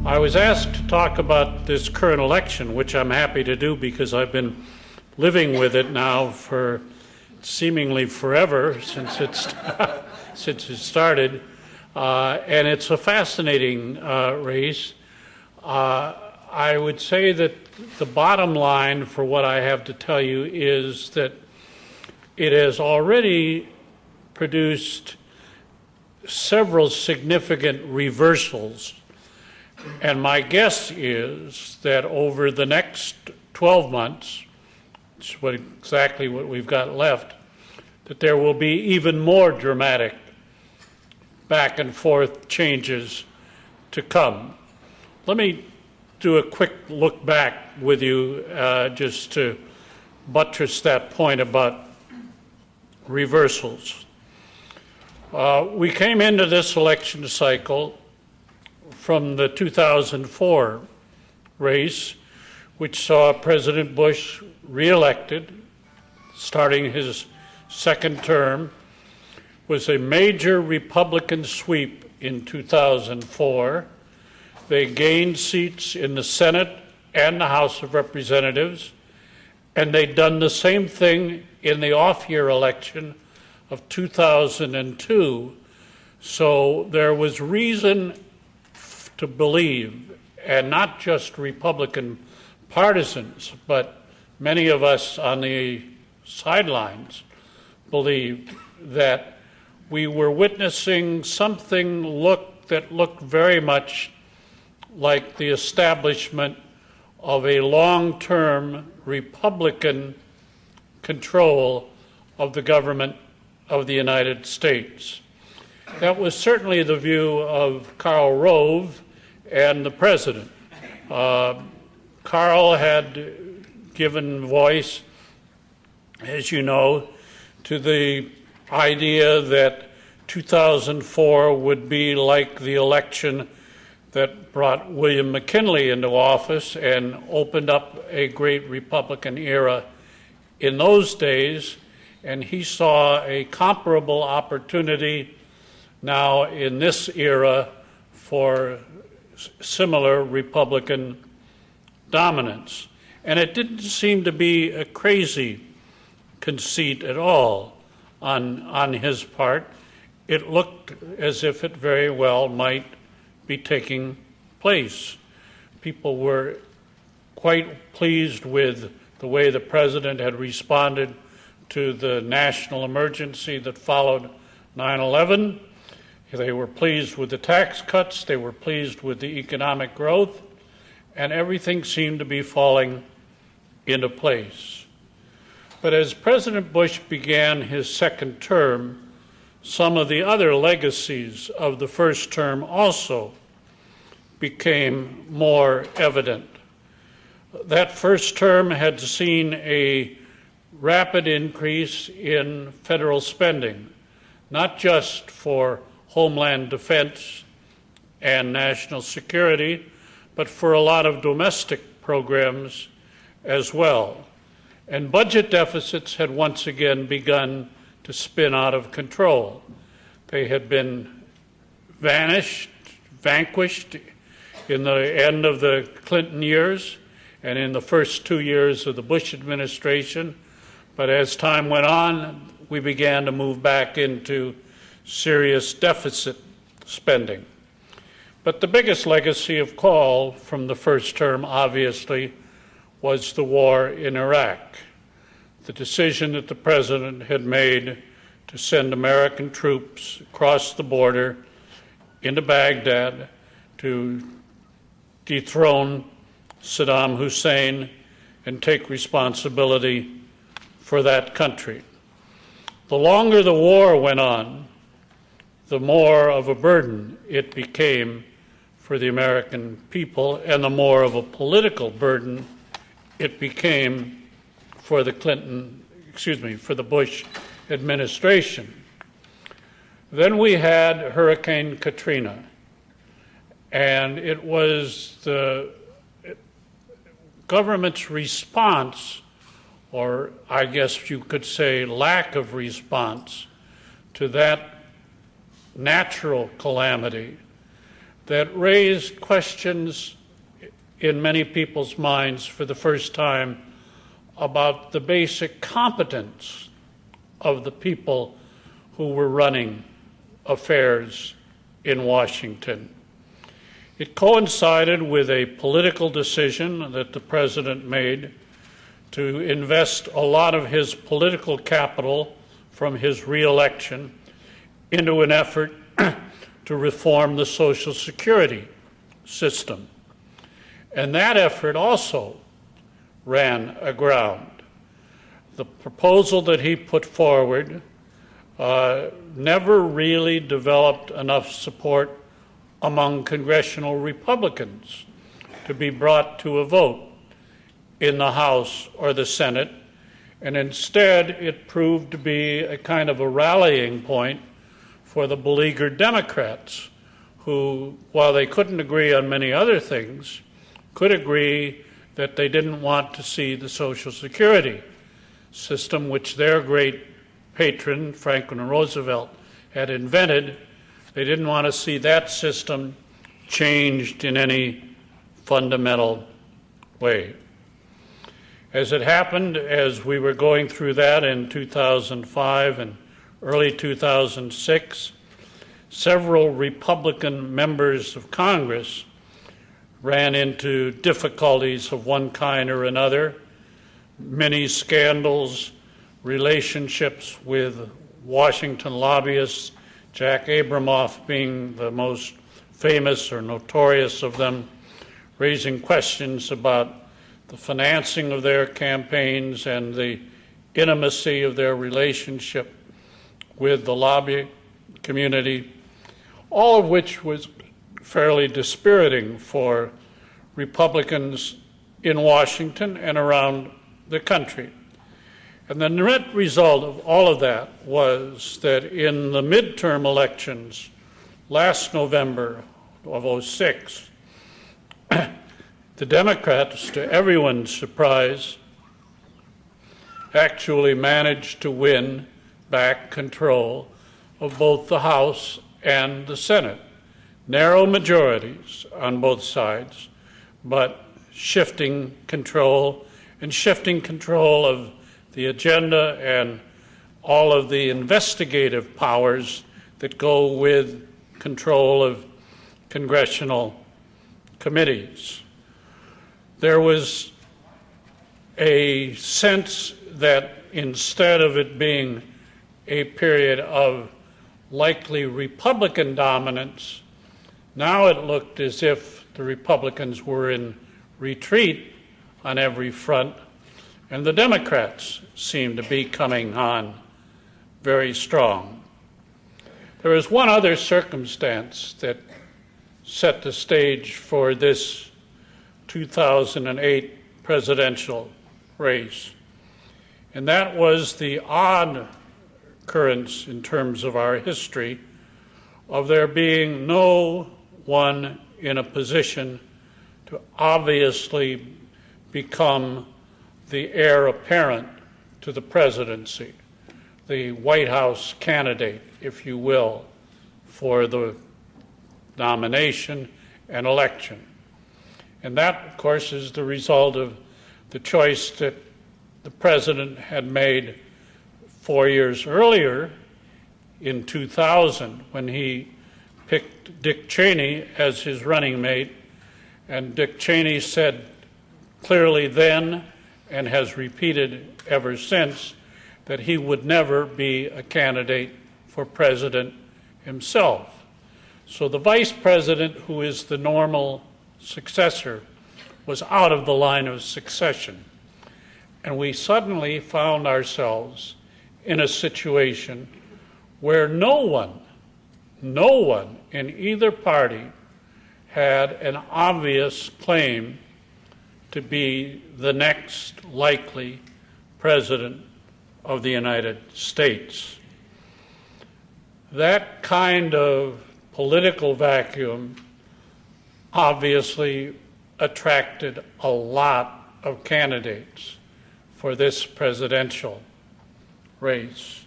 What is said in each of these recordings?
I was asked to talk about this current election, which I'm happy to do because I've been living with it now for seemingly forever since it started, and it's a fascinating race. I would say that the bottom line for what I have to tell you is that it has already produced several significant reversals, and my guess is that over the next 12 months, which is exactly what we've got left, that there will be even more dramatic back and forth changes to come. Let me do a quick look back with you just to buttress that point about reversals. We came into this election cycle from the 2004 race, which saw President Bush reelected, starting his second term, was a major Republican sweep in 2004. They gained seats in the Senate and the House of Representatives, and they'd done the same thing in the off-year election of 2002. So there was reason to believe, and not just Republican partisans, but many of us on the sidelines believed that we were witnessing something that looked very much like the establishment of a long-term Republican control of the government of the United States. That was certainly the view of Karl Rove and the president. Karl had given voice, as you know, to the idea that 2004 would be like the election that brought William McKinley into office and opened up a great Republican era in those days, and he saw a comparable opportunity now in this era for similar Republican dominance. And it didn't seem to be a crazy conceit at all on his part. It looked as if it very well might be taking place. People were quite pleased with the way the president had responded to the national emergency that followed 9/11. They were pleased with the tax cuts, they were pleased with the economic growth, and everything seemed to be falling into place. But as President Bush began his second term, some of the other legacies of the first term also became more evident. That first term had seen a rapid increase in federal spending, not just for homeland defense and national security, but for a lot of domestic programs as well. And budget deficits had once again begun to spin out of control. They had been vanquished in the end of the Clinton years and in the first 2 years of the Bush administration. But as time went on, we began to move back into serious deficit spending. But the biggest legacy of call from the first term, obviously, was the war in Iraq. The decision that the president had made to send American troops across the border into Baghdad to dethrone Saddam Hussein and take responsibility for that country. The longer the war went on, the more of a burden it became for the American people, and the more of a political burden it became for the for the Bush administration. Then we had Hurricane Katrina, and it was the government's response, or I guess you could say lack of response, to that natural calamity that raised questions in many people's minds for the first time about the basic competence of the people who were running affairs in Washington. It coincided with a political decision that the president made to invest a lot of his political capital from his reelection into an effort to reform the Social Security system. And that effort also ran aground. The proposal that he put forward never really developed enough support among congressional Republicans to be brought to a vote in the House or the Senate, and instead it proved to be a kind of a rallying point for the beleaguered Democrats, who, while they couldn't agree on many other things, could agree that they didn't want to see the Social Security system, which their great patron, Franklin Roosevelt, had invented. They didn't want to see that system changed in any fundamental way. As it happened, as we were going through that in 2005 and early 2006, several Republican members of Congress ran into difficulties of one kind or another, many scandals, relationships with Washington lobbyists, Jack Abramoff being the most famous or notorious of them, raising questions about the financing of their campaigns and the intimacy of their relationship with the lobby community, all of which was fairly dispiriting for Republicans in Washington and around the country. And the net result of all of that was that in the midterm elections last November of '06, the Democrats, to everyone's surprise, actually managed to win back control of both the House and the Senate. Narrow majorities on both sides, but shifting control of the agenda and all of the investigative powers that go with control of congressional committees. There was a sense that instead of it being a period of likely Republican dominance, now it looked as if the Republicans were in retreat on every front, and the Democrats seemed to be coming on very strong. There was one other circumstance that set the stage for this 2008 presidential race, and that was the odd occurrence in terms of our history of there being no one in a position to obviously become the heir apparent to the presidency, the White House candidate, if you will, for the nomination and election. And that, of course, is the result of the choice that the president had made 4 years earlier in 2000 when he picked Dick Cheney as his running mate. And Dick Cheney said clearly then, and has repeated ever since, that he would never be a candidate for president himself. So the vice president, who is the normal successor, was out of the line of succession. And we suddenly found ourselves in a situation where no one in either party had an obvious claim to be the next likely president of the United States. That kind of political vacuum obviously attracted a lot of candidates for this presidential race.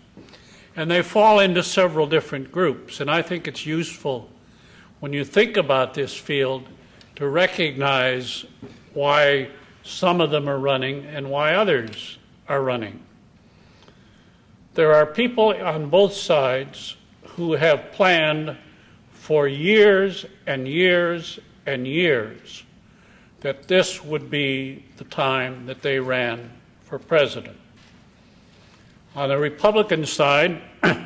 And they fall into several different groups, and I think it's useful when you think about this field, to recognize why some of them are running and why others are running. There are people on both sides who have planned for years and years and years that this would be the time that they ran for president. On the Republican side, you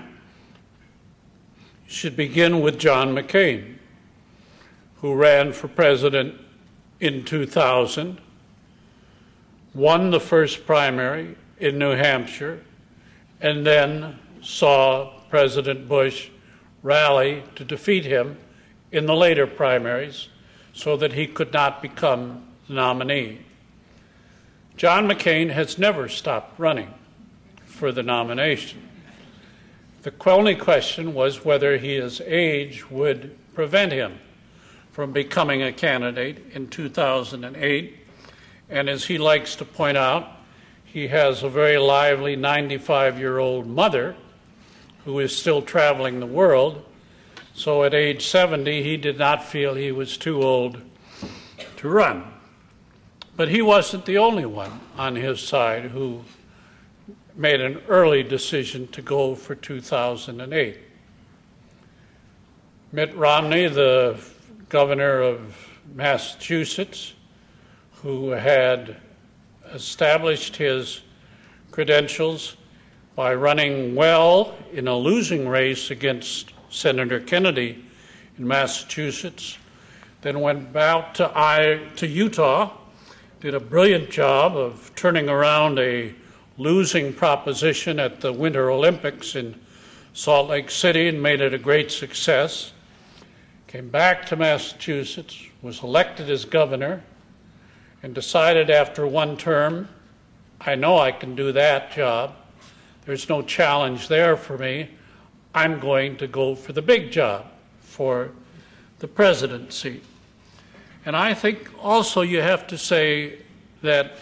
should begin with John McCain, who ran for president in 2000, won the first primary in New Hampshire, and then saw President Bush rally to defeat him in the later primaries so that he could not become the nominee. John McCain has never stopped running for the nomination. The only question was whether his age would prevent him from becoming a candidate in 2008. And as he likes to point out, he has a very lively 95-year-old mother who is still traveling the world. So at age 70, he did not feel he was too old to run. But he wasn't the only one on his side who made an early decision to go for 2008. Mitt Romney, the governor of Massachusetts, who had established his credentials by running well in a losing race against Senator Kennedy in Massachusetts, then went out to Utah, did a brilliant job of turning around a losing proposition at the Winter Olympics in Salt Lake City and made it a great success. Came back to Massachusetts, was elected as governor, and decided after one term, I know I can do that job. There's no challenge there for me. I'm going to go for the big job, for the presidency. And I think also you have to say that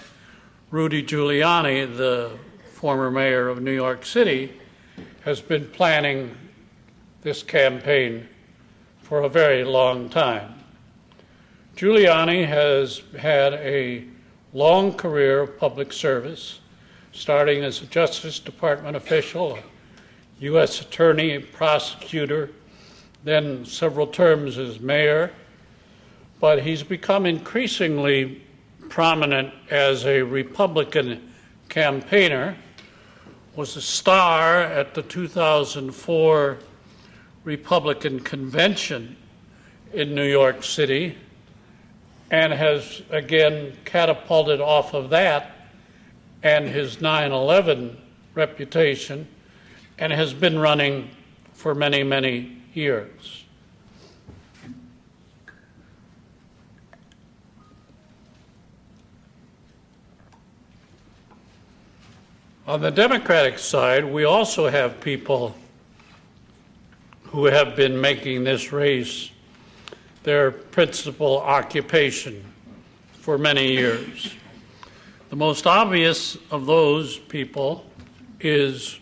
Rudy Giuliani, the former mayor of New York City, has been planning this campaign for a very long time. Giuliani has had a long career of public service, starting as a Justice Department official, a U.S. attorney, a prosecutor, then several terms as mayor, but he's become increasingly prominent as a Republican campaigner, was a star at the 2004 Republican convention in New York City, and has again catapulted off of that and his 9/11 reputation, and has been running for many, many years. On the Democratic side, we also have people who have been making this race their principal occupation for many years. The most obvious of those people is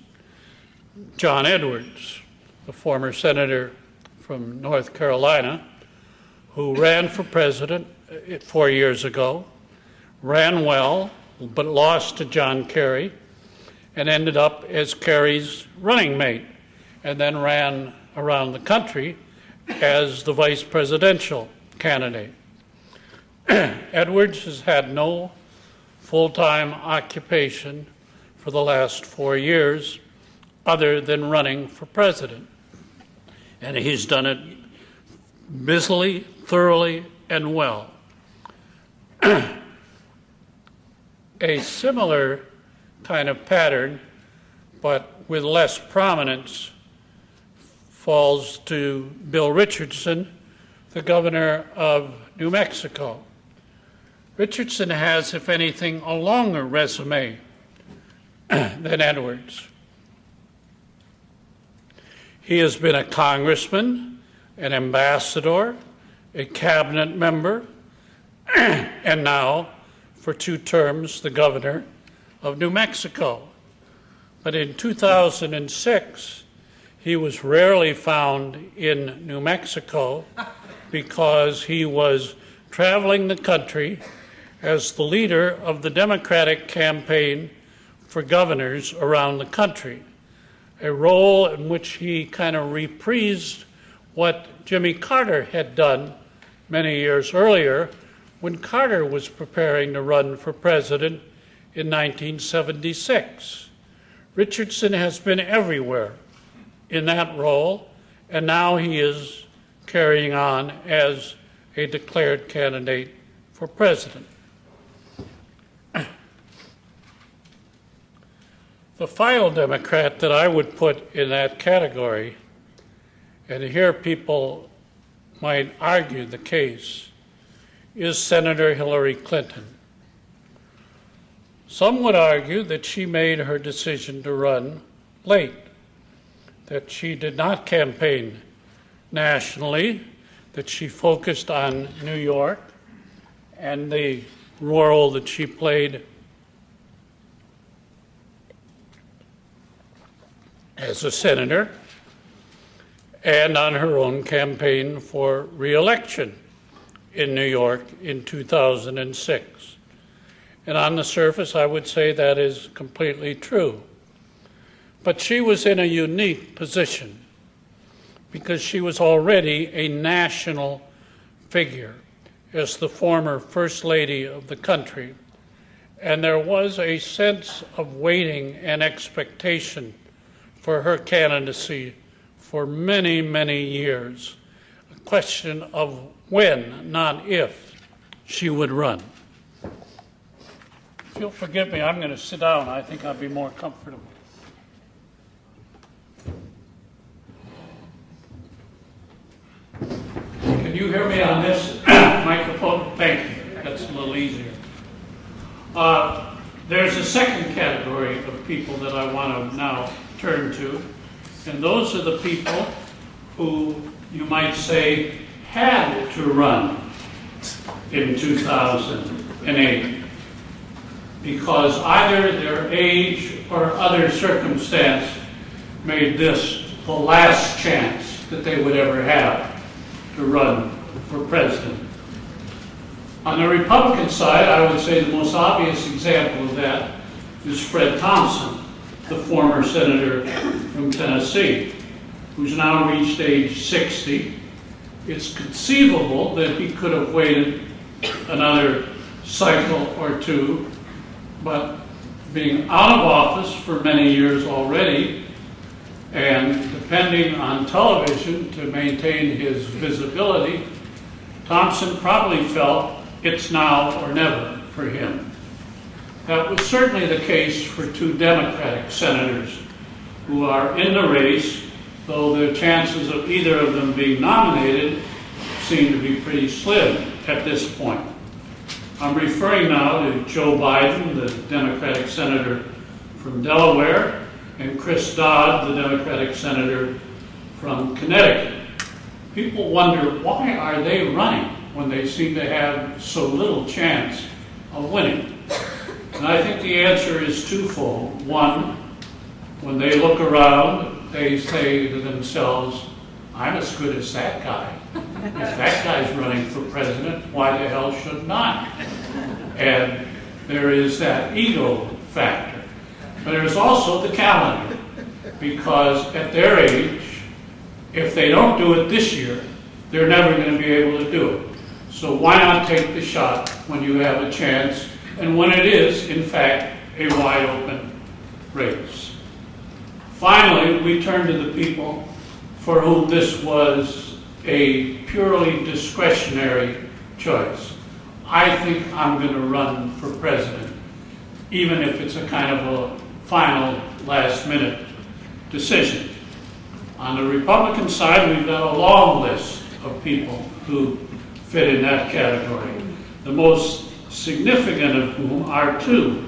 John Edwards, the former senator from North Carolina, who ran for president 4 years ago, ran well, but lost to John Kerry, and ended up as Kerry's running mate, and then ran around the country as the vice presidential candidate. Edwards has had no full-time occupation for the last 4 years other than running for president. And he's done it busily, thoroughly, and well. A similar kind of pattern, but with less prominence, falls to Bill Richardson, the governor of New Mexico. Richardson has, if anything, a longer resume than Edwards. He has been a congressman, an ambassador, a cabinet member, and now, for 2 terms, the governor of New Mexico. But in 2006, he was rarely found in New Mexico because he was traveling the country as the leader of the Democratic campaign for governors around the country, a role in which he kind of reprised what Jimmy Carter had done many years earlier when Carter was preparing to run for president in 1976. Richardson has been everywhere in that role, and now he is carrying on as a declared candidate for president. The final Democrat that I would put in that category, and here people might argue the case, is Senator Hillary Clinton. Some would argue that she made her decision to run late, that she did not campaign nationally, that she focused on New York and the role that she played as a senator, and on her own campaign for re-election in New York in 2006. And on the surface, I would say that is completely true. But she was in a unique position because she was already a national figure as the former First Lady of the country. And there was a sense of waiting and expectation for her candidacy for many, many years. A question of when, not if, she would run. If you'll forgive me, I'm going to sit down. I think I'll be more comfortable. Can you hear me on this microphone? Thank you. That's a little easier. There's a second category of people that I want to now turn to, and those are the people who, you might say, had to run in 2008 because either their age or other circumstance made this the last chance that they would ever have to run for president. On the Republican side, I would say the most obvious example of that is Fred Thompson, the former senator from Tennessee, who's now reached age 60. It's conceivable that he could have waited another cycle or two, but being out of office for many years already, and depending on television to maintain his visibility, Thompson probably felt it's now or never for him. That was certainly the case for two Democratic senators who are in the race, though the chances of either of them being nominated seem to be pretty slim at this point. I'm referring now to Joe Biden, the Democratic senator from Delaware, and Chris Dodd, the Democratic senator from Connecticut. People wonder, why are they running when they seem to have so little chance of winning? And I think the answer is twofold. One, when they look around, they say to themselves, I'm as good as that guy. If that guy's running for president, why the hell shouldn't I? And there is that ego factor. But there's also the calendar, because at their age, if they don't do it this year, they're never going to be able to do it. So why not take the shot when you have a chance, and when it is, in fact, a wide open race. Finally, we turn to the people for whom this was a purely discretionary choice. I think I'm going to run for president, even if it's a kind of a final last-minute decision. On the Republican side, we've got a long list of people who fit in that category, the most significant of whom are two.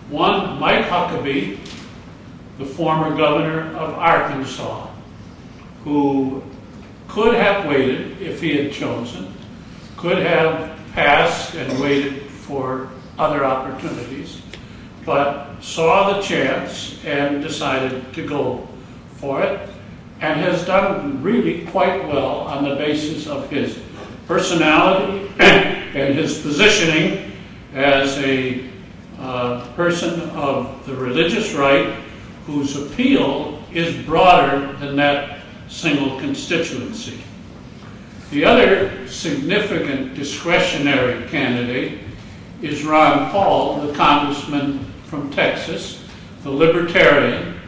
One, Mike Huckabee, the former governor of Arkansas, who could have waited if he had chosen, could have passed and waited for other opportunities, but saw the chance and decided to go for it, and has done really quite well on the basis of his personality and his positioning as a person of the religious right whose appeal is broader than that single constituency. The other significant discretionary candidate is Ron Paul, the congressman from Texas, the libertarian,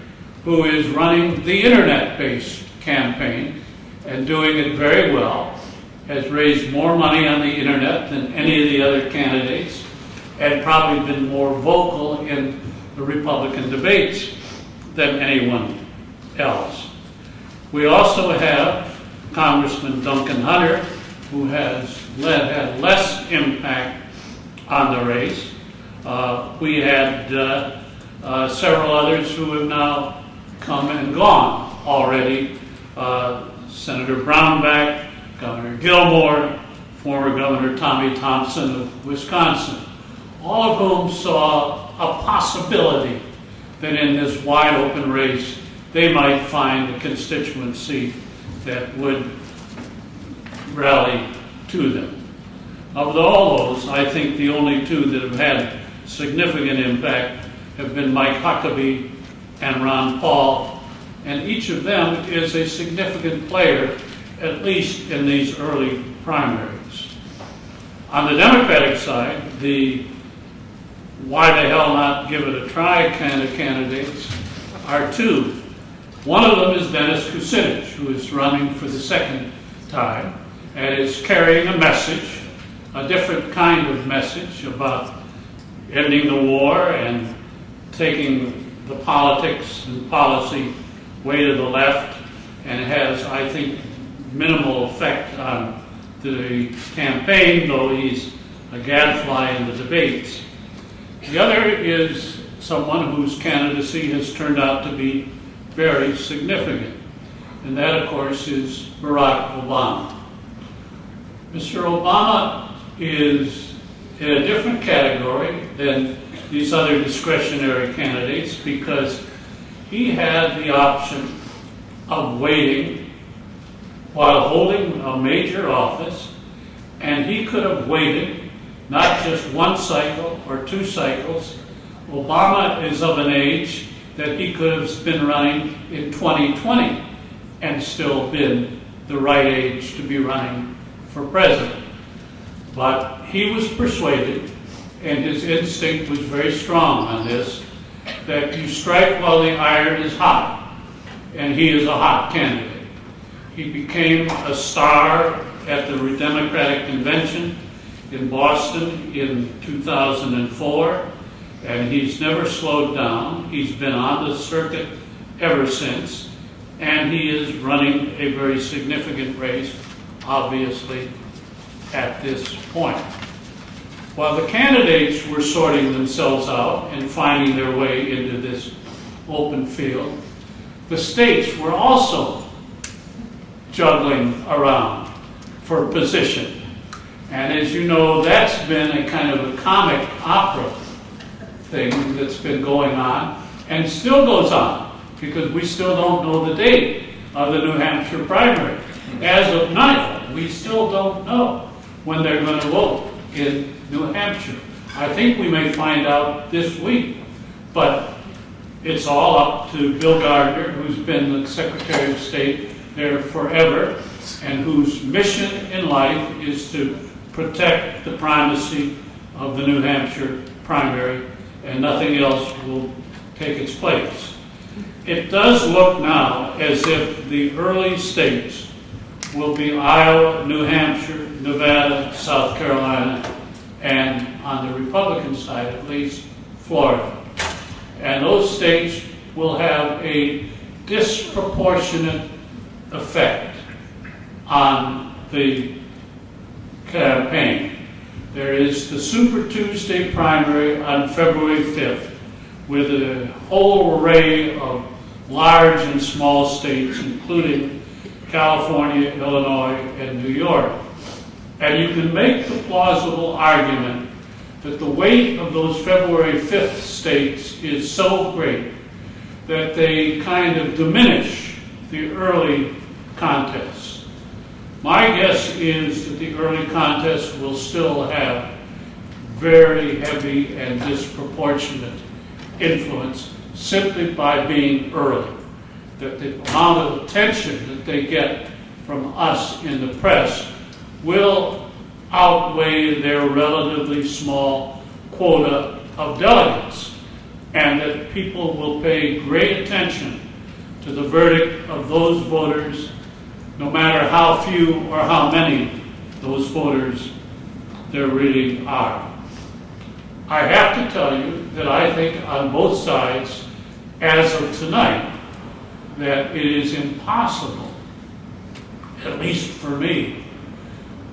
who is running the internet-based campaign and doing it very well, has raised more money on the internet than any of the other candidates, and probably been more vocal in the Republican debates than anyone else. We also have Congressman Duncan Hunter, who has had less impact on the race. We had several others who have now come and gone already. Senator Brownback, Governor Gilmore, former Governor Tommy Thompson of Wisconsin, all of whom saw a possibility that in this wide open race they might find a constituency that would rally to them. Of all those, I think the only two that have had significant impact have been Mike Huckabee and Ron Paul, and each of them is a significant player, at least in these early primaries. On the Democratic side, the why the hell not give it a try kind of candidates are two. One of them is Dennis Kucinich, who is running for the second time and is carrying a message, a different kind of message about ending the war and taking the politics and policy way to the left, and has, I think, minimal effect on the campaign, though he's a gadfly in the debates. The other is someone whose candidacy has turned out to be very significant, and that, of course, is Barack Obama. Mr. Obama is in a different category than these other discretionary candidates because he had the option of waiting while holding a major office, and he could have waited not just one cycle or two cycles. Obama is of an age that he could have been running in 2020 and still been the right age to be running for president. But he was persuaded, and his instinct was very strong on this, that you strike while the iron is hot, and he is a hot candidate. He became a star at the Democratic Convention in Boston in 2004, and he's never slowed down. He's been on the circuit ever since, and he is running a very significant race, obviously, at this point. While the candidates were sorting themselves out and finding their way into this open field, the states were also juggling around for position. And as you know, that's been a kind of a comic opera thing that's been going on and still goes on, because we still don't know the date of the New Hampshire primary. As of now, we still don't know when they're going to vote in New Hampshire. I think we may find out this week, but it's all up to Bill Gardner, who's been the Secretary of State there forever, and whose mission in life is to protect the primacy of the New Hampshire primary, and nothing else will take its place. It does look now as if the early states will be Iowa, New Hampshire, Nevada, South Carolina, and on the Republican side at least, Florida. And those states will have a disproportionate effect on the campaign. There is the Super Tuesday primary on February 5th with a whole array of large and small states, including California, Illinois, and New York. And you can make the plausible argument that the weight of those February 5th states is so great that they kind of diminish the early contests. My guess is that the early contest will still have very heavy and disproportionate influence simply by being early. That the amount of attention that they get from us in the press will outweigh their relatively small quota of delegates, and that people will pay great attention to the verdict of those voters, no matter how few or how many those voters there really are. I have to tell you that I think on both sides, as of tonight, that it is impossible, at least for me,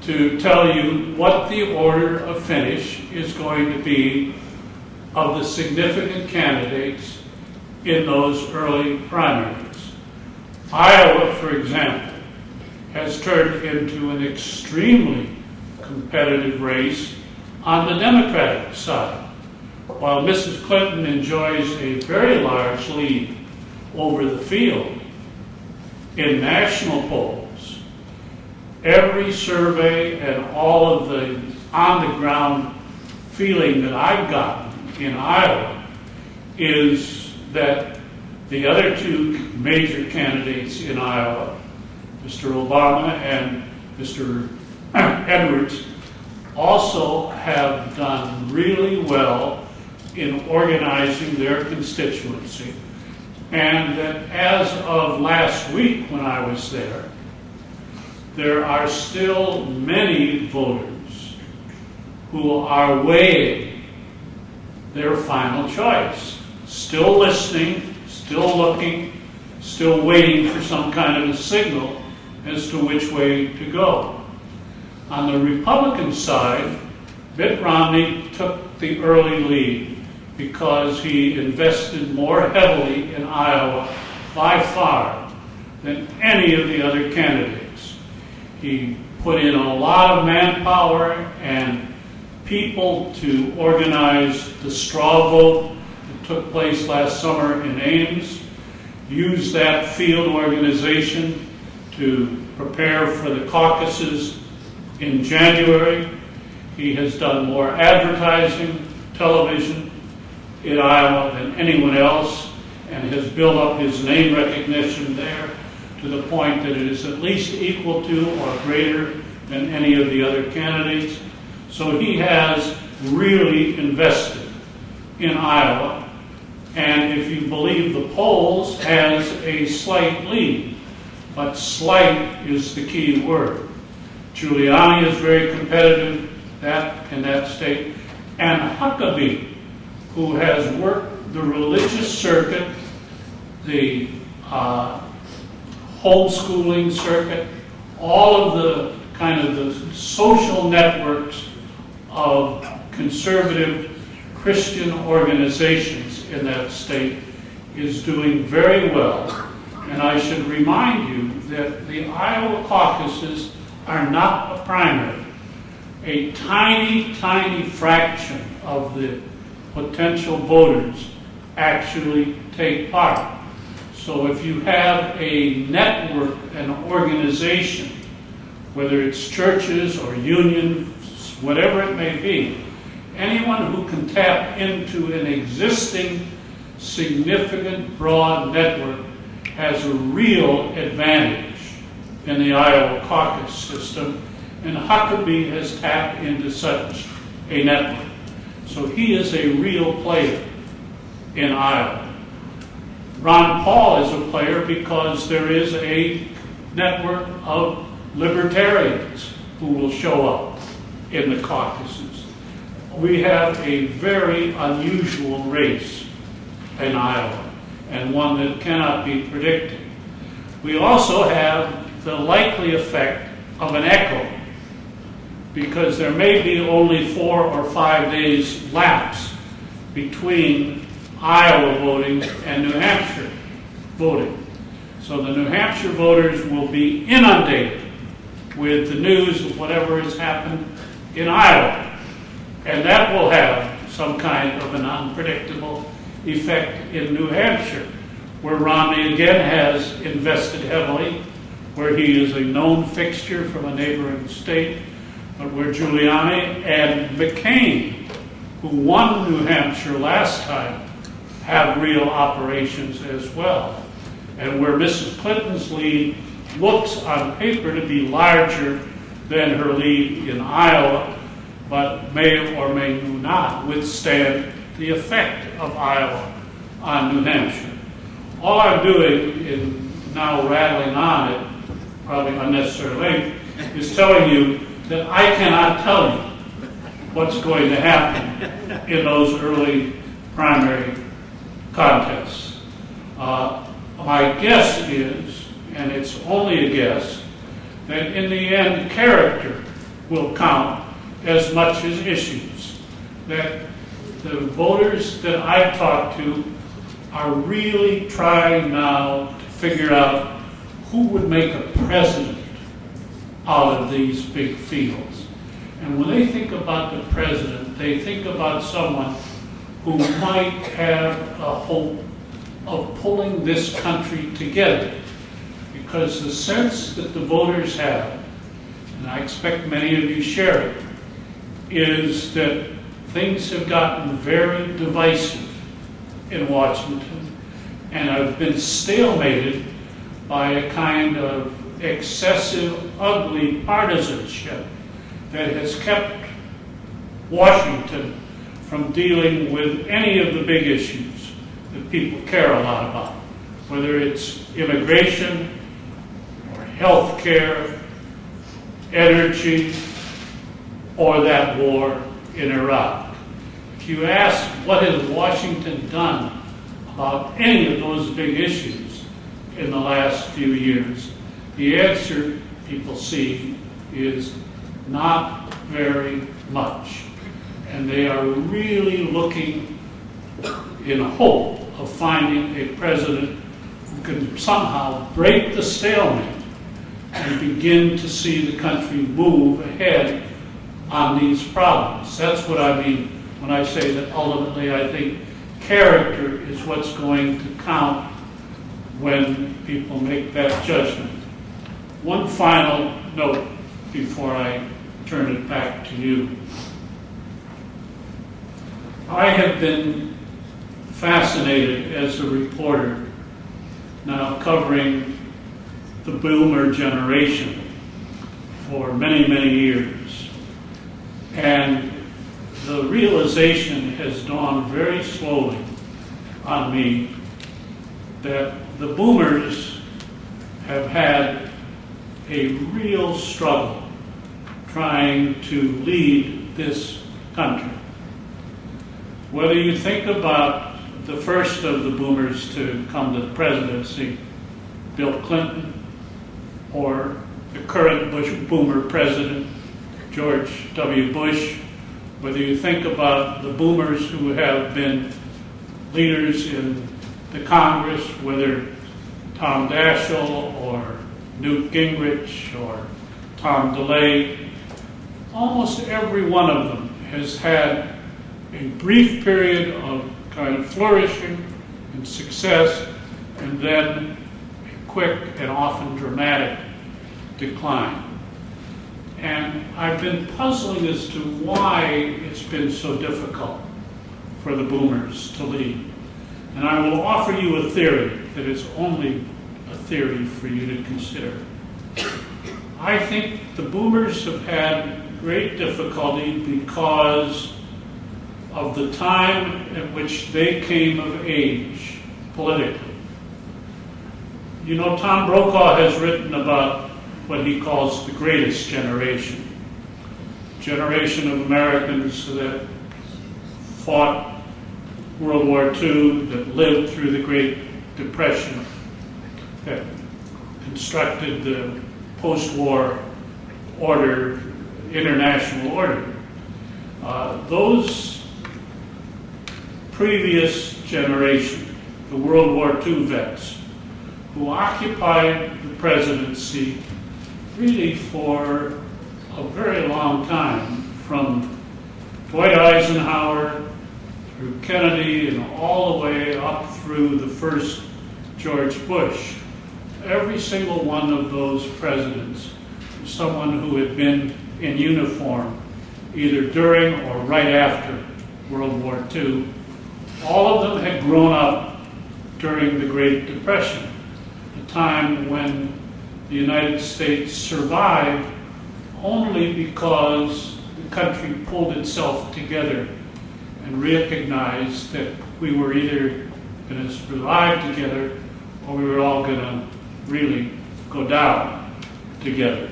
to tell you what the order of finish is going to be of the significant candidates in those early primaries. Iowa, for example, has turned into an extremely competitive race on the Democratic side. While Mrs. Clinton enjoys a very large lead over the field in national polls, every survey and all of the on-the-ground feeling that I've gotten in Iowa is that the other two major candidates in Iowa, Mr. Obama and Mr. Edwards, also have done really well in organizing their constituency, and that as of last week when I was there are still many voters who are weighing their final choice, still listening, still looking, still waiting for some kind of a signal as to which way to go. On the Republican side, Mitt Romney took the early lead because he invested more heavily in Iowa by far than any of the other candidates. He put in a lot of manpower and people to organize the straw vote that took place last summer in Ames, used that field organization to prepare for the caucuses in January. He has done more advertising, television in Iowa than anyone else, and has built up his name recognition there to the point that it is at least equal to or greater than any of the other candidates. So he has really invested in Iowa, and if you believe the polls, has a slight lead. But slight is the key word. Giuliani is very competitive in that state, and Huckabee, who has worked the religious circuit, the homeschooling circuit, all of the kind of the social networks of conservative Christian organizations in that state, is doing very well. And I should remind you that the Iowa caucuses are not a primary. A tiny, tiny fraction of the potential voters actually take part. So if you have a network, an organization, whether it's churches or unions, whatever it may be, anyone who can tap into an existing, significant, broad network has a real advantage in the Iowa caucus system, and Huckabee has tapped into such a network. So he is a real player in Iowa. Ron Paul is a player because there is a network of libertarians who will show up in the caucuses. We have a very unusual race in Iowa, and one that cannot be predicted. We also have the likely effect of an echo, because there may be only 4 or 5 days lapse between Iowa voting and New Hampshire voting. So the New Hampshire voters will be inundated with the news of whatever has happened in Iowa, and that will have some kind of an unpredictable effect in New Hampshire, where Romney again has invested heavily where he is a known fixture from a neighboring state, but where Giuliani and McCain, who won New Hampshire last time, have real operations as well. And where Mrs. Clinton's lead looks on paper to be larger than her lead in Iowa, but may or may not withstand the effect of Iowa on New Hampshire. All I'm doing in now rattling on it, probably unnecessary length, is telling you that I cannot tell you what's going to happen in those early primary contests. My guess is, and it's only a guess, that in the end character will count as much as issues. That the voters that I've talked to are really trying now to figure out who would make a president out of these big fields. And when they think about the president, they think about someone who might have a hope of pulling this country together. Because the sense that the voters have, and I expect many of you share it, is that things have gotten very divisive in Washington and have been stalemated by a kind of excessive, ugly partisanship that has kept Washington from dealing with any of the big issues that people care a lot about, whether it's immigration or health care, energy, or that war in Iraq. If you ask what has Washington done about any of those big issues in the last few years, the answer people see is not very much. And they are really looking in hope of finding a president who can somehow break the stalemate and begin to see the country move ahead on these problems. That's what I mean when I say that ultimately I think character is what's going to count when people make that judgment. One final note before I turn it back to you. I have been fascinated as a reporter now covering the boomer generation for many, many years. And the realization has dawned very slowly on me that the boomers have had a real struggle trying to lead this country. Whether you think about the first of the boomers to come to the presidency, Bill Clinton, or the current boomer president, George W. Bush, whether you think about the boomers who have been leaders in the Congress, whether Tom Daschle or Newt Gingrich or Tom DeLay, almost every one of them has had a brief period of kind of flourishing and success, and then a quick and often dramatic decline. And I've been puzzling as to why it's been so difficult for the boomers to lead. And I will offer you a theory that is only a theory for you to consider. I think the boomers have had great difficulty because of the time at which they came of age politically. You know, Tom Brokaw has written about what he calls the greatest generation of Americans that fought World War II, that lived through the Great Depression, that constructed the post-war order, international order. Those previous generation, the World War II vets, who occupied the presidency really for a very long time, from Dwight Eisenhower through Kennedy and all the way up through the first George Bush, every single one of those presidents was someone who had been in uniform either during or right after World War II. All of them had grown up during the Great Depression, a time when the United States survived only because the country pulled itself together and recognized that we were either going to survive together or we were all going to really go down together.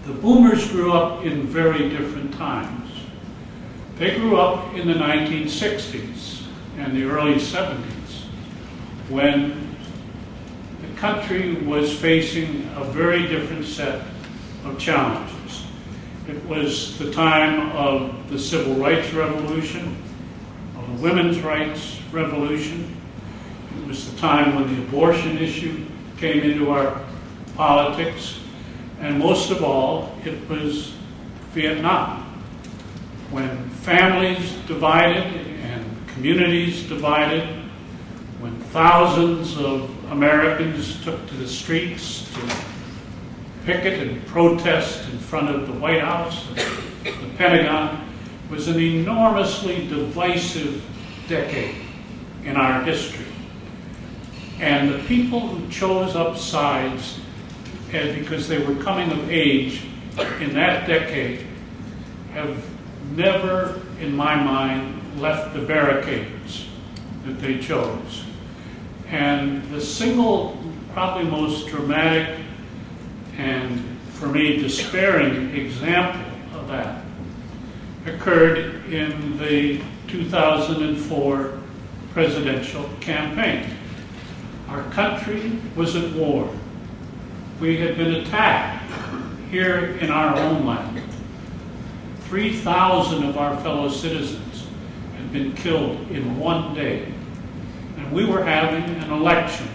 The boomers grew up in very different times. They grew up in the 1960s and the early 70s when the country was facing a very different set of challenges. It was the time of the Civil Rights Revolution, of the Women's Rights Revolution. It was the time when the abortion issue came into our politics. And most of all, it was Vietnam, when families divided and communities divided, when thousands of Americans took to the streets to picket and protest in front of the White House and the Pentagon. It was an enormously divisive decade in our history. And the people who chose up sides, and because they were coming of age in that decade, have never, in my mind, left the barricades that they chose. And the single, probably most dramatic and, for me, despairing example of that occurred in the 2004 presidential campaign. Our country was at war. We had been attacked here in our homeland. 3,000 of our fellow citizens had been killed in one day. And we were having an election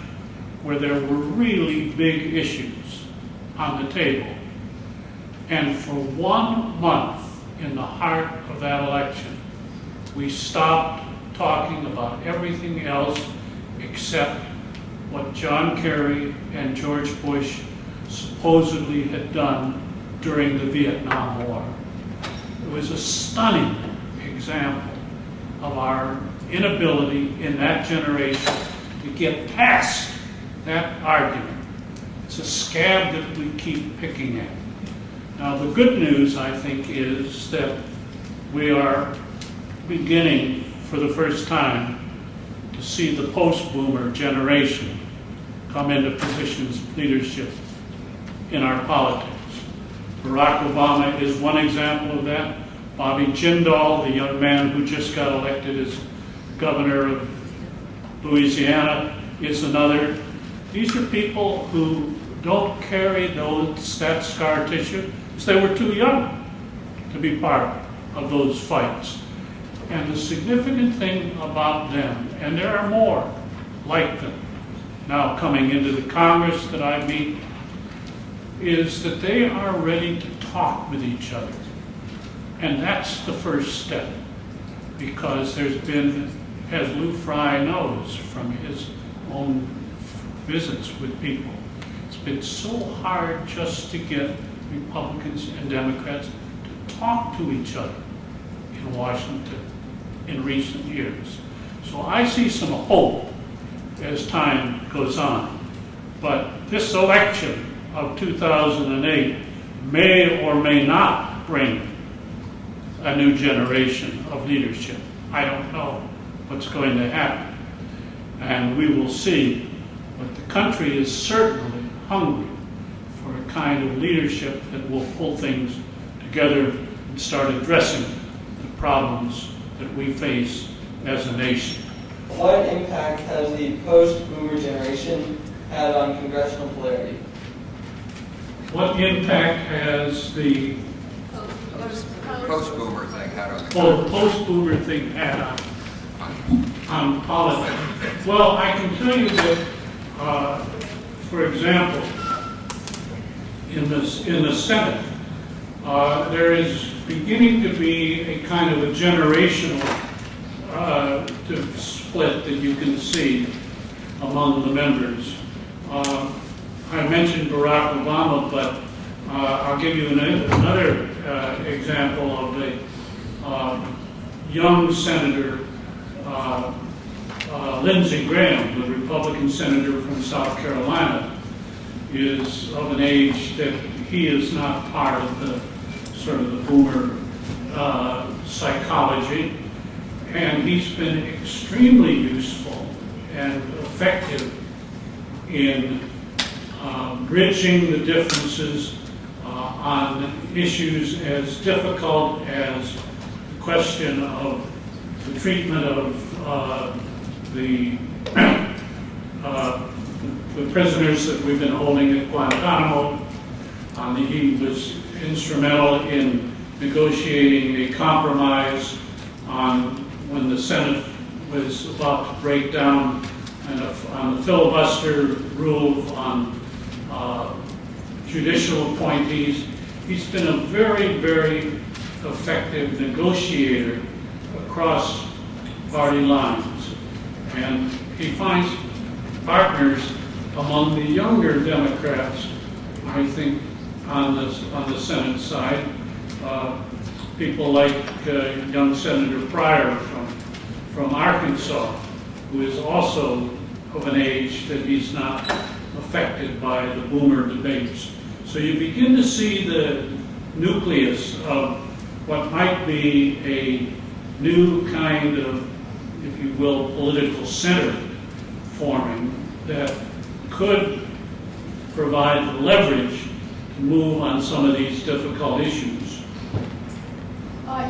where there were really big issues on the table. And for 1 month in the heart of that election, we stopped talking about everything else except what John Kerry and George Bush supposedly had done during the Vietnam War. It was a stunning example of our inability in that generation to get past that argument. It's a scab that we keep picking at. Now, the good news, I think, is that we are beginning for the first time to see the post-boomer generation come into positions of leadership in our politics. Barack Obama is one example of that. Bobby Jindal, the young man who just got elected as governor of Louisiana, is another. These are people who don't carry that scar tissue because they were too young to be part of those fights. And the significant thing about them, and there are more like them now coming into the Congress that I meet, is that they are ready to talk with each other. And that's the first step, because there's been, as Lou Frey knows from his own visits with people, it's been so hard just to get Republicans and Democrats to talk to each other in Washington in recent years. So I see some hope as time goes on. But this election of 2008 may or may not bring a new generation of leadership. I don't know what's going to happen. And we will see. But the country is certainly hungry for a kind of leadership that will pull things together and start addressing the problems that we face as a nation. What impact has the post-boomer generation had on congressional polarity? What impact has the post-boomer thing had on the post-boomer thing had on politics? Well, I can tell you that, for example, in the Senate, there is beginning to be a kind of a generational split that you can see among the members I mentioned Barack Obama, but I'll give you another example of the young Senator Lindsey Graham, the Republican senator from South Carolina, is of an age that he is not part of the sort of the boomer psychology, and he's been extremely useful and effective in bridging the differences on issues as difficult as the question of the treatment of the prisoners that we've been holding at Guantanamo. He was instrumental in negotiating a compromise on when the Senate was about to break down on the filibuster rule on judicial appointees. He's been a very, very effective negotiator across party lines. And he finds partners among the younger Democrats, I think, on the Senate side. People like young Senator Pryor from Arkansas, who is also of an age that he's not affected by the boomer debates. So you begin to see the nucleus of what might be a new kind of, if you will, political center forming that could provide the leverage to move on some of these difficult issues.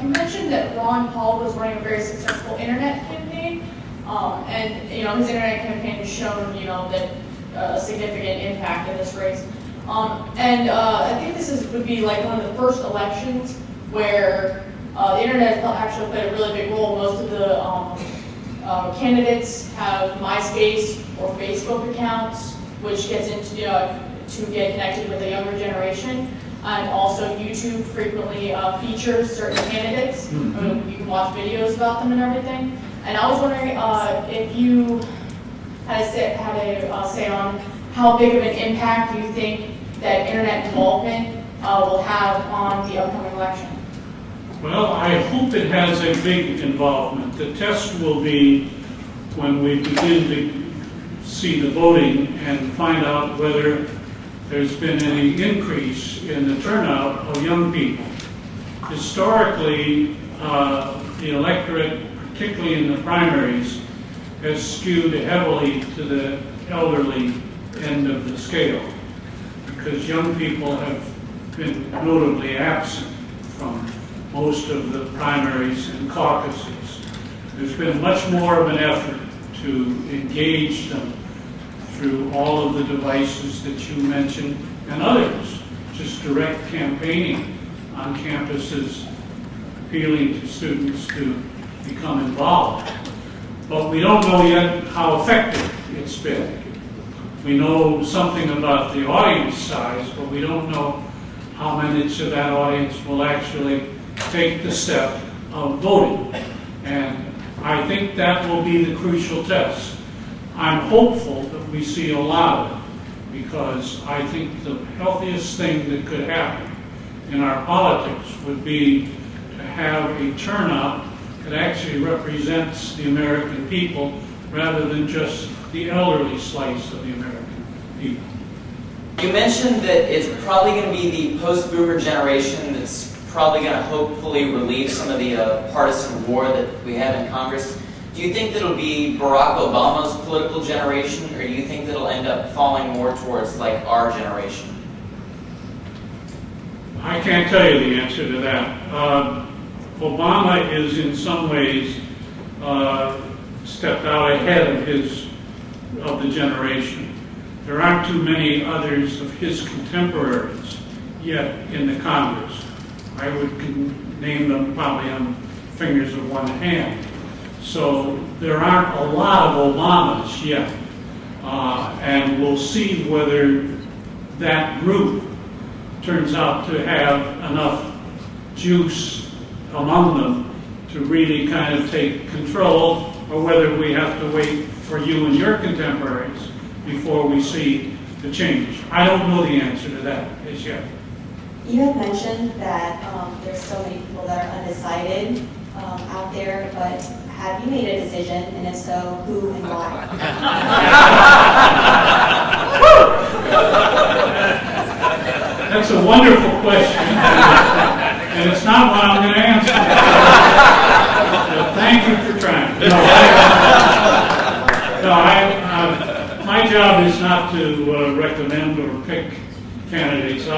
You mentioned that Ron Paul was running a very successful internet campaign, and his internet campaign has shown that a significant impact in this race. And I think this would be like one of the first elections where the internet actually played a really big role. Most of the candidates have MySpace or Facebook accounts, which gets into to get connected with the younger generation. And also YouTube frequently features certain candidates. Mm-hmm. You can watch videos about them and everything. And I was wondering if you had a say on how big of an impact you think that internet involvement will have on the upcoming election. Well, I hope it has a big involvement. The test will be when we begin to see the voting and find out whether there's been any increase in the turnout of young people. Historically, the electorate, particularly in the primaries, has skewed heavily to the elderly end of the scale, because young people have been notably absent from most of the primaries and caucuses. There's been much more of an effort to engage them through all of the devices that you mentioned and others, just direct campaigning on campuses, appealing to students to become involved. But we don't know yet how effective it's been. We know something about the audience size, but we don't know how much of that audience will actually take the step of voting. And I think that will be the crucial test. I'm hopeful that we see a lot of it, because I think the healthiest thing that could happen in our politics would be to have a turnout that actually represents the American people rather than just the elderly slice of the American people. You mentioned that it's probably going to be the post-boomer generation that's probably going to hopefully relieve some of the partisan war that we have in Congress. Do you think that it'll be Barack Obama's political generation, or do you think that it'll end up falling more towards like our generation? I can't tell you the answer to that. Obama is in some ways stepped out ahead of the generation. There aren't too many others of his contemporaries yet in the Congress. I would name them probably on fingers of one hand. So there aren't a lot of Obamas yet. And we'll see whether that group turns out to have enough juice among them to really kind of take control, or whether we have to wait for you and your contemporaries before we see to change? I don't know the answer to that as yet. You had mentioned that there's so many people that are undecided out there, but have you made a decision, and if so, who and why? That's a wonderful question, and it's not one I'm going to answer. So thank you for trying. My job is not to recommend or pick candidates.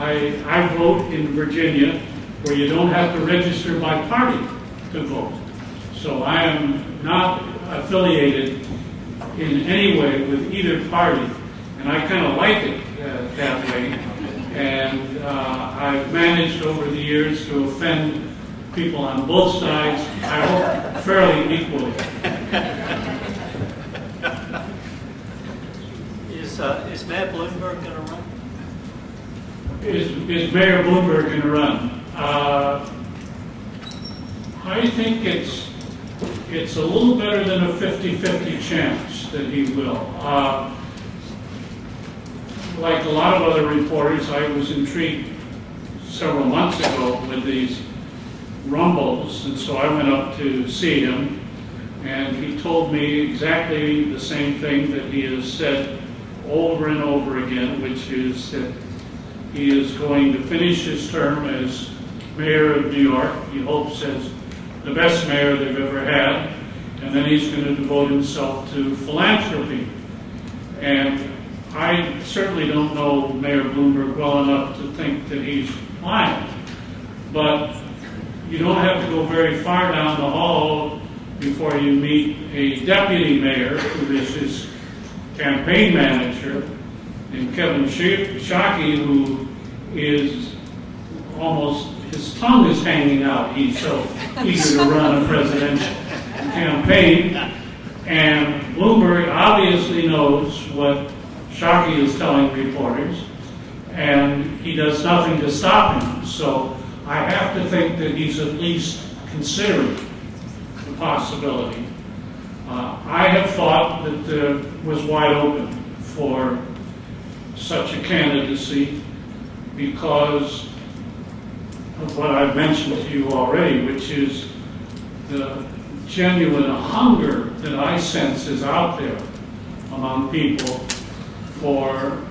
I vote in Virginia, where you don't have to register by party to vote. So I am not affiliated in any way with either party, and I kind of like it that way. And I've managed over the years to offend people on both sides, I hope fairly equally. Is Mayor Bloomberg going to run? Is Mayor Bloomberg going to run? I think it's a little better than a 50-50 chance that he will. Like a lot of other reporters, I was intrigued several months ago with these rumbles, and so I went up to see him, and he told me exactly the same thing that he has said over and over again, which is that he is going to finish his term as mayor of New York, he hopes as the best mayor they've ever had, and then he's going to devote himself to philanthropy. And I certainly don't know Mayor Bloomberg well enough to think that he's lying, but you don't have to go very far down the hall before you meet a deputy mayor who is his campaign manager, and Kevin Shockey, who is almost, his tongue is hanging out. He's so eager to run a presidential campaign. And Bloomberg obviously knows what Shockey is telling reporters, and he does nothing to stop him. So I have to think that he's at least considering the possibility. I have thought that it was wide open for such a candidacy because of what I've mentioned to you already, which is the genuine hunger that I sense is out there among people for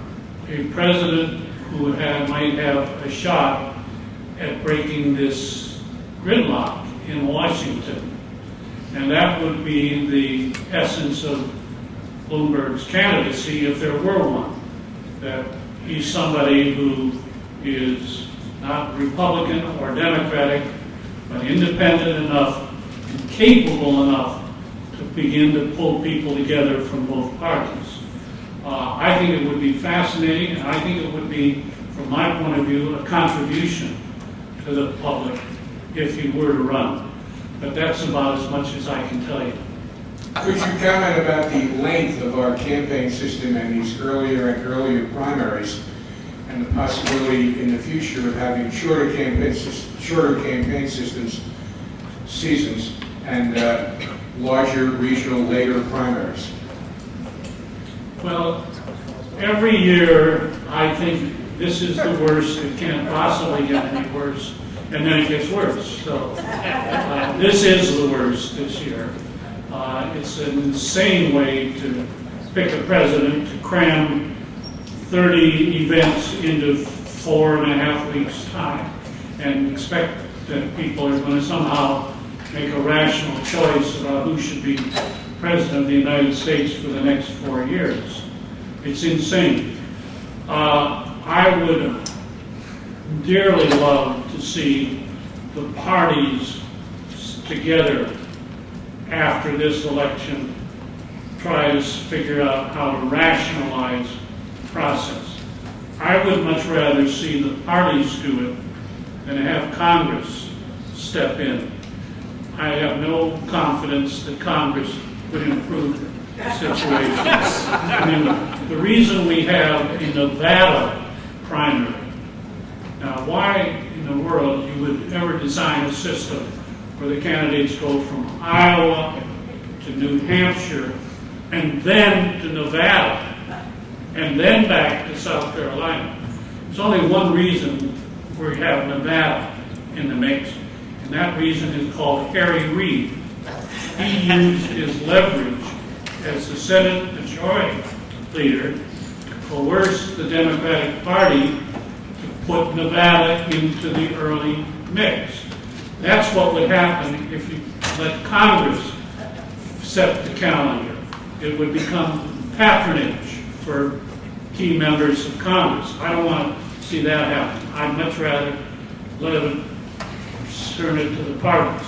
a president who might have a shot at breaking this gridlock in Washington. And that would be the essence of Bloomberg's candidacy if there were one. That he's somebody who is not Republican or Democratic, but independent enough and capable enough to begin to pull people together from both parties. I think it would be fascinating, and I think it would be, from my point of view, a contribution to the public if he were to run. But that's about as much as I can tell you. Could you comment about the length of our campaign system and these earlier and earlier primaries, and the possibility in the future of having shorter campaign systems, seasons, and larger regional later primaries? Well, every year I think this is the worst, it can't possibly get any worse, and then it gets worse. So this is the worst this year. It's an insane way to pick a president, to cram 30 events into 4.5 weeks' time and expect that people are going to somehow make a rational choice about who should be president of the United States for the next 4 years. It's insane. I would dearly love to see the parties together after this election try to figure out how to rationalize the process. I would much rather see the parties do it than have Congress step in. I have no confidence that Congress would improve the situation. I mean, the reason we have a Nevada primary, now why in the world you would ever design a system where the candidates go from Iowa to New Hampshire and then to Nevada? and then back to South Carolina. There's only one reason we have Nevada in the mix, and that reason is called Harry Reid. He used his leverage as the Senate Majority Leader to coerce the Democratic Party to put Nevada into the early mix. That's what would happen if you let Congress set the calendar. It would become patronage for key members of Congress. I don't want to see that happen. I'd much rather let it turn it to the parties.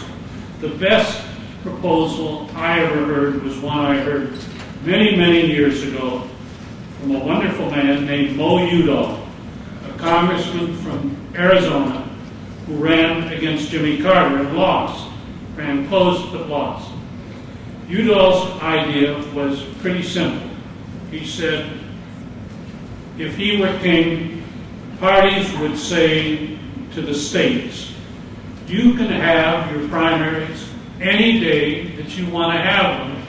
The best proposal I ever heard was one I heard many, many years ago from a wonderful man named Mo Udall, a congressman from Arizona who ran against Jimmy Carter and lost, ran close but lost. Udall's idea was pretty simple. He said, if he were king, parties would say to the states, you can have your primaries any day that you want to have them,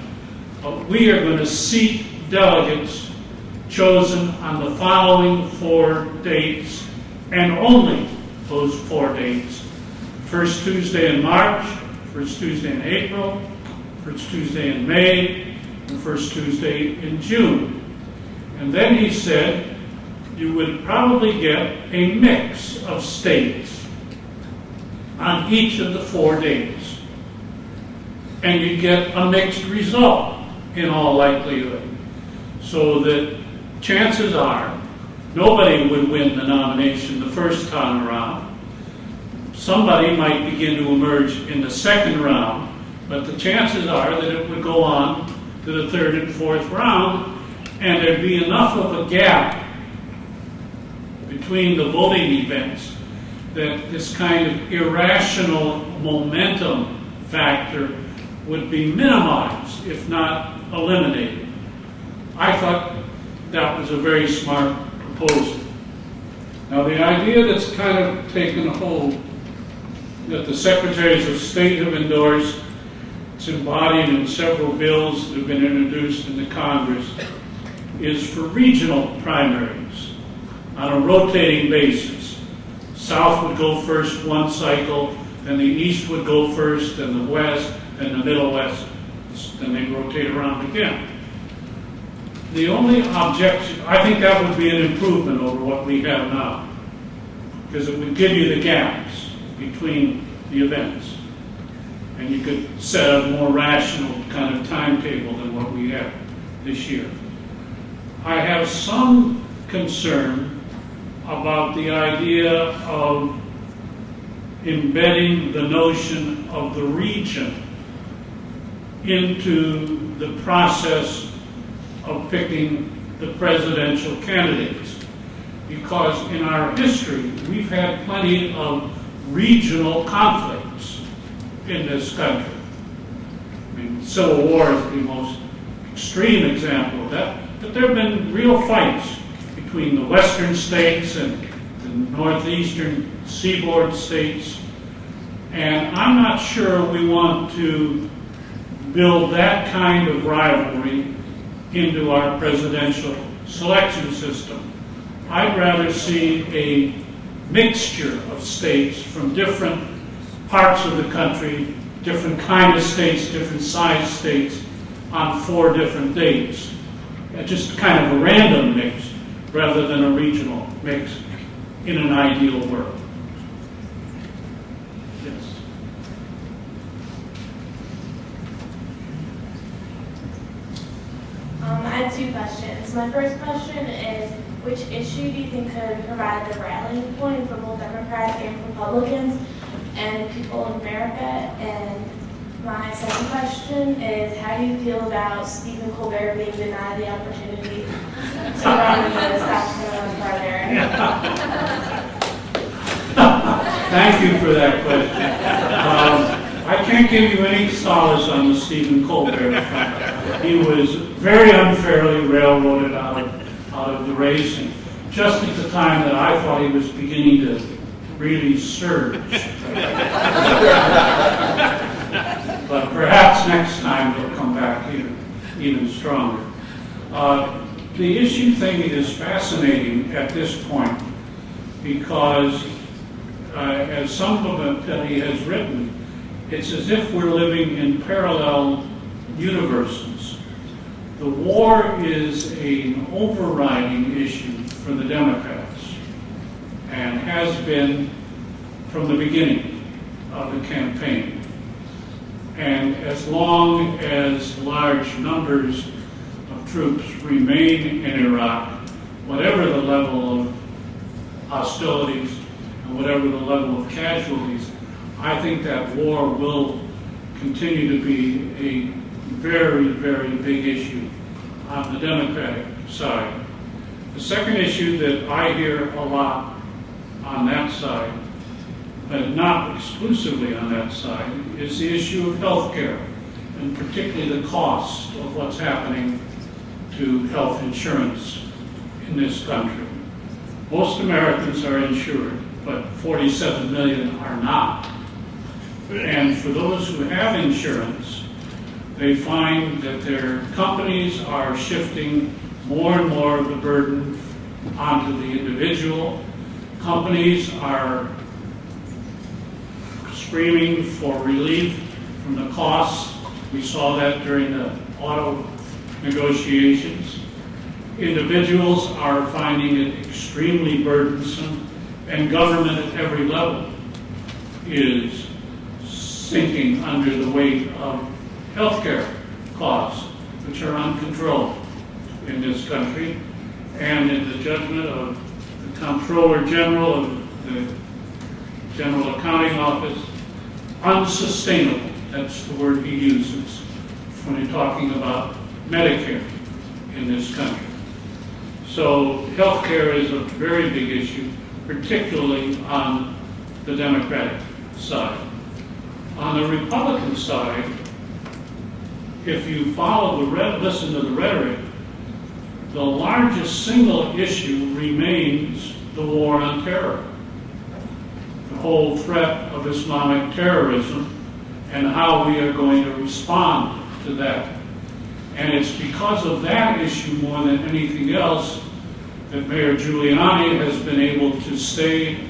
but we are going to seat delegates chosen on the following 4 dates, and only those 4 dates. First Tuesday in March, first Tuesday in April, first Tuesday in May, and first Tuesday in June. And then he said you would probably get a mix of states on each of the 4 dates. And you'd get a mixed result in all likelihood. So that chances are nobody would win the nomination the first time around. Somebody might begin to emerge in the second round, but the chances are that it would go on to the third and fourth round, and there'd be enough of a gap between the voting events that this kind of irrational momentum factor would be minimized, if not eliminated. I thought that was a very smart proposal. Now, the idea that's kind of taken hold, that the secretaries of state have endorsed, it's embodied in several bills that have been introduced in the Congress, is for regional primaries on a rotating basis. South would go first one cycle, then the East would go first, then the West, and the Middle West, then they rotate around again. The only objection, I think that would be an improvement over what we have now, because it would give you the gaps between the events, and you could set a more rational kind of timetable than what we have this year. I have some concern about the idea of embedding the notion of the region into the process of picking the presidential candidates. Because in our history, we've had plenty of regional conflicts in this country. I mean, Civil War is the most extreme example of that, but there have been real fights between the western states and the northeastern seaboard states, and I'm not sure we want to build that kind of rivalry into our presidential selection system. I'd rather see a mixture of states from different parts of the country, different kind of states, different size states, on 4 different dates. Just kind of a random mix rather than a regional mix in an ideal world. Yes. I have 2 questions. My first question is, which issue do you think could provide the rallying point for both Democrats and Republicans and people in America? And my second question is, how do you feel about Stephen Colbert being denied the opportunity to run in the South Carolina primary? Thank you for that question. I can't give you any solace on the Stephen Colbert front. He was very unfairly railroaded out of the race, and just at the time that I thought he was beginning to really surge. But perhaps next time he'll come back even stronger. the issue thing is fascinating at this point because, as somebody has written, it's as if we're living in parallel universes. The war is an overriding issue for the Democrats and has been from the beginning of the campaign. And as long as large numbers of troops remain in Iraq, whatever the level of hostilities and whatever the level of casualties, I think that war will continue to be a very, very big issue on the Democratic side. The second issue that I hear a lot on that side, but not exclusively on that side, is the issue of health care, and particularly the cost of what's happening to health insurance in this country. Most Americans are insured, but 47 million are not. And for those who have insurance, they find that their companies are shifting more and more of the burden onto the individual. Companies are screaming for relief from the costs. We saw that during the auto negotiations. Individuals are finding it extremely burdensome, and government at every level is sinking under the weight of healthcare costs, which are uncontrolled in this country, and in the judgment of the Comptroller General of the General Accounting Office, unsustainable. That's the word he uses when he's talking about Medicare in this country. So healthcare is a very big issue, particularly on the Democratic side. On the Republican side, if you follow listen to the rhetoric, the largest single issue remains the war on terror. The whole threat of Islamic terrorism and how we are going to respond to that. And it's because of that issue more than anything else that Mayor Giuliani has been able to stay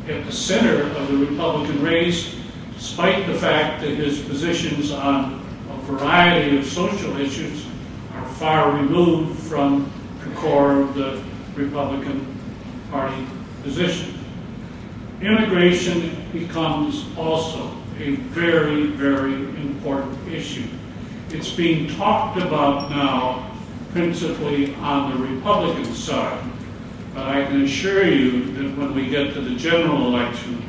at the center of the Republican race, despite the fact that his positions on a variety of social issues are far removed from the core of the Republican Party position. Immigration becomes also a very, very important issue. It's being talked about now principally on the Republican side, but I can assure you that when we get to the general election,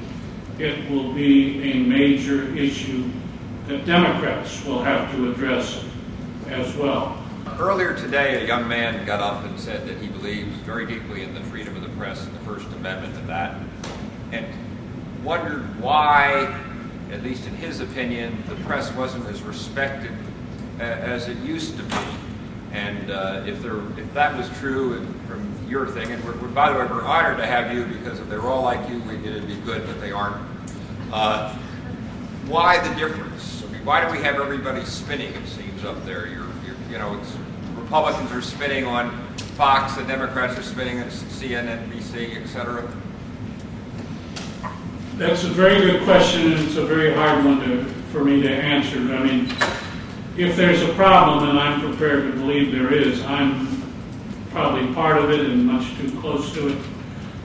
it will be a major issue that Democrats will have to address as well. Earlier today, a young man got up and said that he believes very deeply in the freedom of the press and the First Amendment and that, and wondered why, at least in his opinion, the press wasn't as respected as it used to be. And if that was true and from your thing, and by the way, we're honored to have you because if they were all like you, it'd be good, but they aren't. Why the difference? I mean, why do we have everybody spinning, it seems, up there? Republicans are spinning on Fox, the Democrats are spinning on CNN, NBC, etc. That's a very good question, and it's a very hard one for me to answer. I mean, if there's a problem, and I'm prepared to believe there is, I'm probably part of it and much too close to it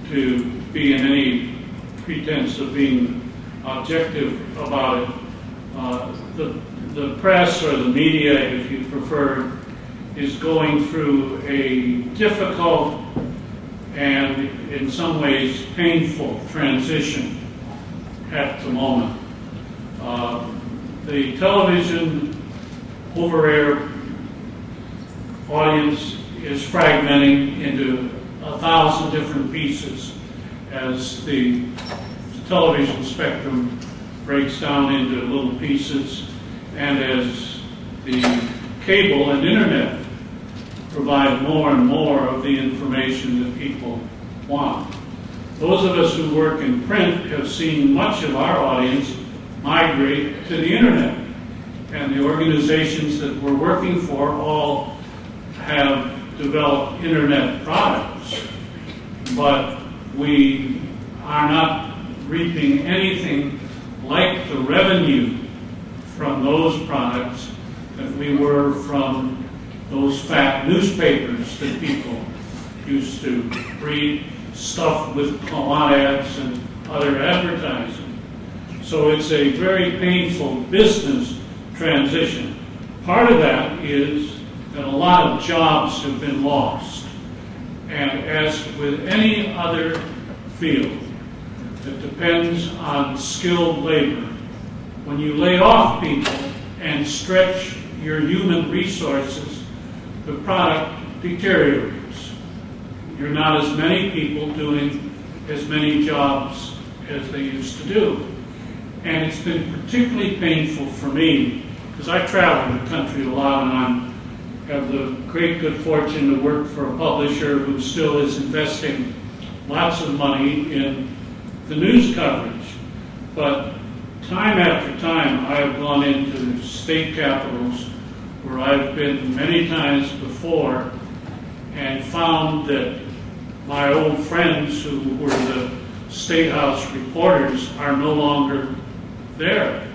to be in any pretense of being objective about it. The press, or the media, if you prefer, is going through a difficult and in some ways painful transition at the moment. The television over-air audience is fragmenting into 1,000 different pieces as the television spectrum breaks down into little pieces, and as the cable and internet provide more and more of the information that people want. Those of us who work in print have seen much of our audience migrate to the internet, and the organizations that we're working for all have develop internet products, but we are not reaping anything like the revenue from those products that we were from those fat newspapers that people used to read, stuff with quad ads and other advertising. So it's a very painful business transition. Part of that is that a lot of jobs have been lost. And as with any other field that depends on skilled labor, when you lay off people and stretch your human resources, the product deteriorates. You're not as many people doing as many jobs as they used to do. And it's been particularly painful for me because I travel the country a lot, and I have the great good fortune to work for a publisher who still is investing lots of money in the news coverage. But time after time, I have gone into state capitals where I've been many times before and found that my old friends who were the State House reporters are no longer there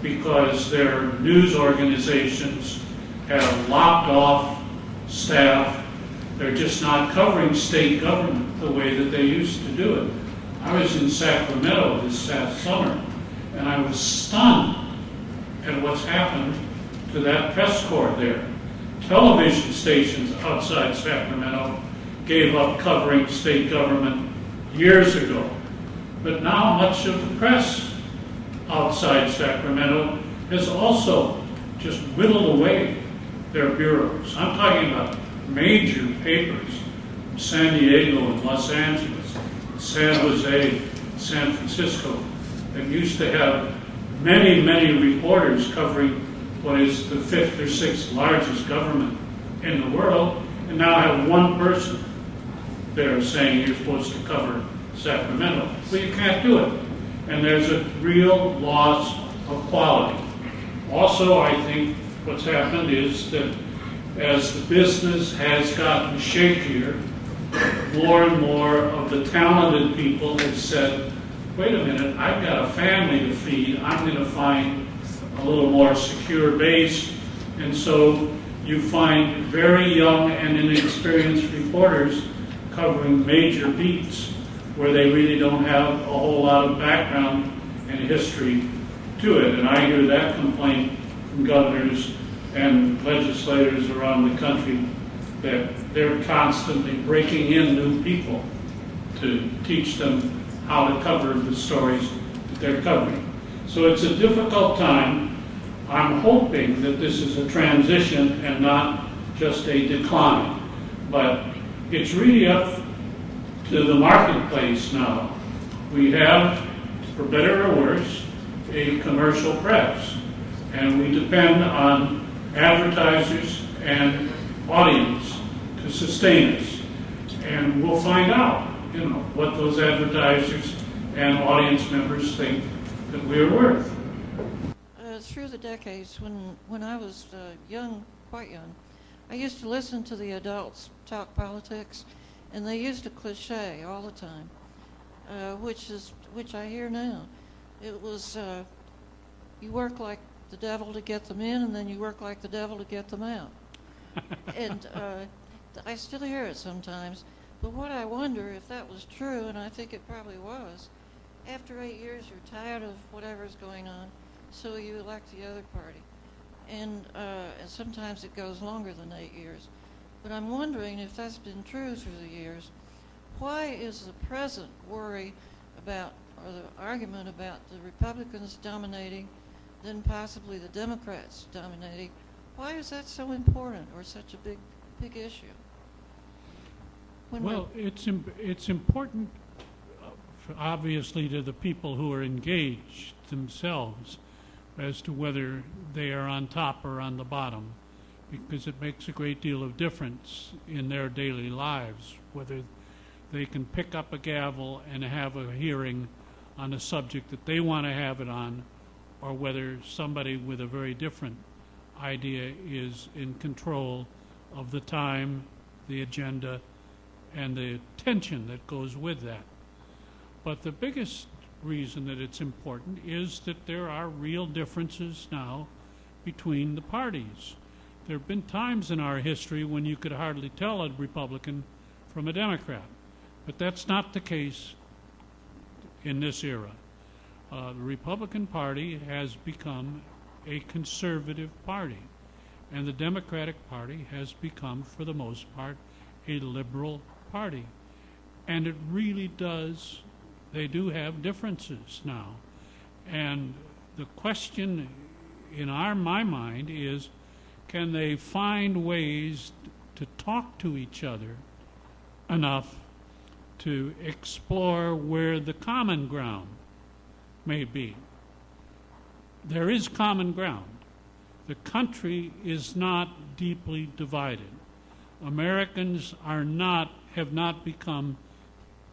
because their news organizations have lopped off staff. They're just not covering state government the way that they used to do it. I was in Sacramento this past summer, and I was stunned at what's happened to that press corps there. Television stations outside Sacramento gave up covering state government years ago. But now much of the press outside Sacramento has also just whittled away their bureaus. I'm talking about major papers from San Diego and Los Angeles, San Jose, San Francisco, that used to have many, many reporters covering what is the 5th or 6th largest government in the world, and now have one person there saying you're supposed to cover Sacramento. Well, you can't do it. And there's a real loss of quality. Also, I think what's happened is that as the business has gotten shakier, more and more of the talented people have said, wait a minute, I've got a family to feed. I'm going to find a little more secure base. And so you find very young and inexperienced reporters covering major beats where they really don't have a whole lot of background and history to it. And I hear that complaint from governors and legislators around the country that they're constantly breaking in new people to teach them how to cover the stories that they're covering. So it's a difficult time. I'm hoping that this is a transition and not just a decline. But it's really up to the marketplace now. We have, for better or worse, a commercial press. And we depend on advertisers and audience to sustain us. And we'll find out, what those advertisers and audience members think that we're worth. Through the decades, when I was young, quite young, I used to listen to the adults talk politics, and they used a cliche all the time, which I hear now. It was, you work like the devil to get them in, and then you work like the devil to get them out. And I still hear it sometimes. But what I wonder, if that was true, and I think it probably was, after 8 years you're tired of whatever's going on, so you elect the other party. And sometimes it goes longer than 8 years. But I'm wondering if that's been true through the years. Why is the present worry about, or the argument about the Republicans dominating, then possibly the Democrats dominating, why is that so important or such a big issue? It's important, obviously, to the people who are engaged themselves as to whether they are on top or on the bottom, because it makes a great deal of difference in their daily lives, whether they can pick up a gavel and have a hearing on a subject that they want to have it on, or whether somebody with a very different idea is in control of the time, the agenda and the tension that goes with that. But the biggest reason that it's important is that there are real differences now between the parties. There have been times in our history when you could hardly tell a Republican from a Democrat, but that's not the case in this era. The Republican Party has become a conservative party, and the Democratic Party has become, for the most part, a liberal party. And it really does, they do have differences now. And the question in my mind is, can they find ways to talk to each other enough to explore where the common ground may be? There is common ground. The country is not deeply divided. Americans have not become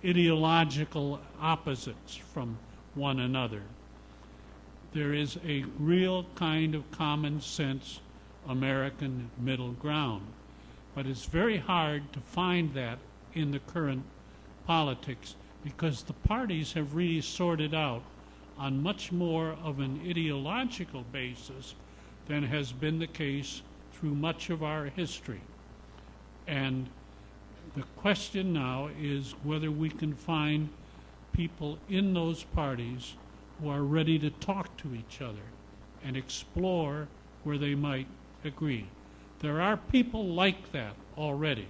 ideological opposites from one another. There is a real kind of common sense American middle ground. But it's very hard to find that in the current politics because the parties have really sorted out on much more of an ideological basis than has been the case through much of our history. And the question now is whether we can find people in those parties who are ready to talk to each other and explore where they might agree. There are people like that already,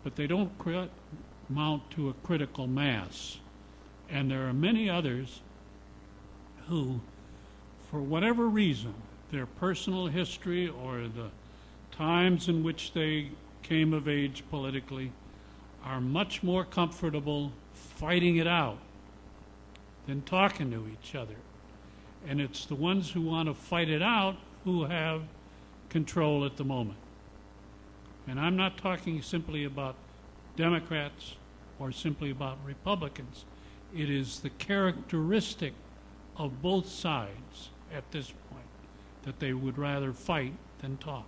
but they don't amount to a critical mass. And there are many others who, for whatever reason, their personal history or the times in which they came of age politically, are much more comfortable fighting it out than talking to each other. And it's the ones who want to fight it out who have control at the moment. And I'm not talking simply about Democrats or simply about Republicans. It is the characteristic of both sides at this point that they would rather fight than talk.